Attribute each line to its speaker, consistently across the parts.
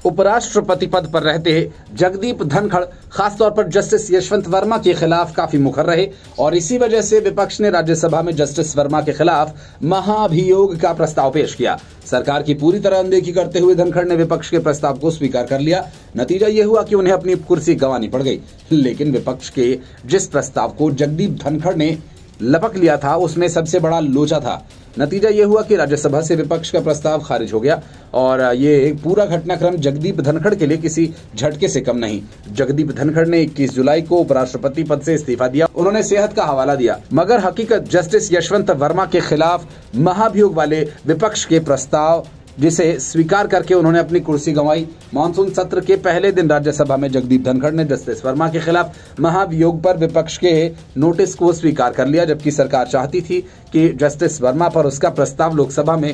Speaker 1: उपराष्ट्रपति पद पर रहते जगदीप धनखड़ खासतौर पर जस्टिस यशवंत वर्मा के खिलाफ काफी मुखर रहे और इसी वजह से विपक्ष ने राज्यसभा में जस्टिस वर्मा के खिलाफ महाभियोग का प्रस्ताव पेश किया। सरकार की पूरी तरह अनदेखी करते हुए धनखड़ ने विपक्ष के प्रस्ताव को स्वीकार कर लिया। नतीजा यह हुआ कि उन्हें अपनी कुर्सी गंवानी पड़ गई। लेकिन विपक्ष के जिस प्रस्ताव को जगदीप धनखड़ ने लपक लिया था उसमें सबसे बड़ा लोचा था। नतीजा यह हुआ कि राज्यसभा से विपक्ष का प्रस्ताव खारिज हो गया और ये पूरा घटनाक्रम जगदीप धनखड़ के लिए किसी झटके से कम नहीं। जगदीप धनखड़ ने 21 जुलाई को उपराष्ट्रपति पद से इस्तीफा दिया। उन्होंने सेहत का हवाला दिया, मगर हकीकत जस्टिस यशवंत वर्मा के खिलाफ महाभियोग वाले विपक्ष के प्रस्ताव जिसे स्वीकार करके उन्होंने अपनी कुर्सी गंवाई। मानसून सत्र के पहले दिन राज्यसभा में जगदीप धनखड़ ने जस्टिस वर्मा के खिलाफ महाभियोग पर विपक्ष के नोटिस को स्वीकार कर लिया, जबकि सरकार चाहती थी कि जस्टिस वर्मा पर उसका प्रस्ताव लोकसभा में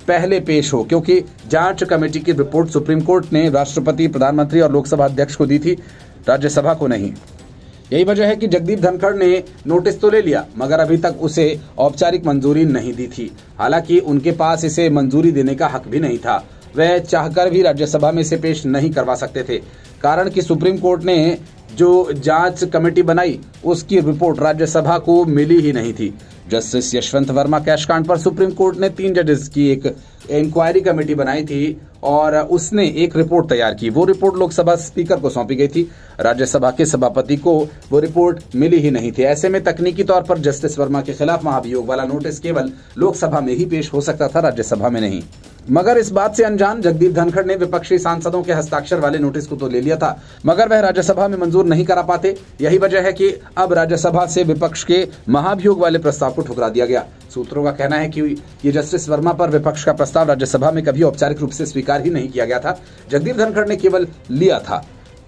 Speaker 1: पहले पेश हो, क्योंकि जांच कमेटी की रिपोर्ट सुप्रीम कोर्ट ने राष्ट्रपति, प्रधानमंत्री और लोकसभा अध्यक्ष को दी थी, राज्यसभा को नहीं। यही वजह है कि जगदीप धनखड़ ने नोटिस तो ले लिया मगर अभी तक उसे औपचारिक मंजूरी नहीं दी थी। हालांकि उनके पास इसे मंजूरी देने का हक भी नहीं था। वह चाहकर भी राज्यसभा में इसे पेश नहीं करवा सकते थे, कारण कि सुप्रीम कोर्ट ने जो जांच कमेटी बनाई उसकी रिपोर्ट राज्यसभा को मिली ही नहीं थी। जस्टिस यशवंत वर्मा कैश कांड पर सुप्रीम कोर्ट ने 3 जजेस की एक इंक्वायरी कमेटी बनाई थी और उसने एक रिपोर्ट तैयार की। वो रिपोर्ट लोकसभा स्पीकर को सौंपी गई थी। राज्यसभा के सभापति को वो रिपोर्ट मिली ही नहीं थी। ऐसे में तकनीकी तौर पर जस्टिस वर्मा के खिलाफ महाभियोग वाला नोटिस केवल लोकसभा में ही पेश हो सकता था, राज्यसभा में नहीं। मगर इस बात से अनजान जगदीप धनखड़ ने विपक्षी सांसदों के हस्ताक्षर वाले नोटिस को तो ले लिया था, मगर वह राज्यसभा में मंजूर नहीं करा पाते। यही वजह है कि अब राज्यसभा से विपक्ष के महाभियोग वाले प्रस्ताव को ठुकरा दिया गया। सूत्रों का कहना है कि ये जस्टिस वर्मा पर विपक्ष का प्रस्ताव राज्यसभा में कभी औपचारिक रूप से स्वीकार ही नहीं किया गया था। जगदीप धनखड़ ने केवल लिया था,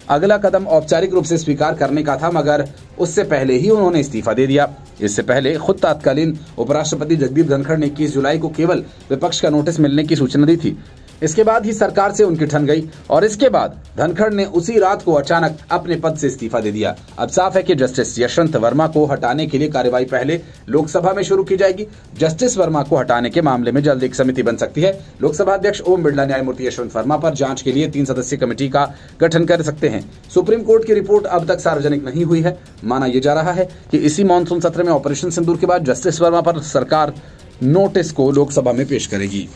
Speaker 1: अगला कदम औपचारिक रूप से स्वीकार करने का था, मगर उससे पहले ही उन्होंने इस्तीफा दे दिया। इससे पहले खुद तत्कालीन उपराष्ट्रपति जगदीप धनखड़ ने 21 जुलाई को केवल विपक्ष का नोटिस मिलने की सूचना दी थी। इसके बाद ही सरकार से उनकी ठन गई और इसके बाद धनखड़ ने उसी रात को अचानक अपने पद से इस्तीफा दे दिया। अब साफ है कि जस्टिस यशवंत वर्मा को हटाने के लिए कार्यवाही पहले लोकसभा में शुरू की जाएगी। जस्टिस वर्मा को हटाने के मामले में जल्द एक समिति बन सकती है। लोकसभा अध्यक्ष ओम बिरला न्यायमूर्ति यशवंत वर्मा पर जांच के लिए 3 सदस्यीय कमेटी का गठन कर सकते हैं। सुप्रीम कोर्ट की रिपोर्ट अब तक सार्वजनिक नहीं हुई है। माना यह जा रहा है कि इसी मानसून सत्र में ऑपरेशन सिंदूर के बाद जस्टिस वर्मा पर सरकार नोटिस को लोकसभा में पेश करेगी।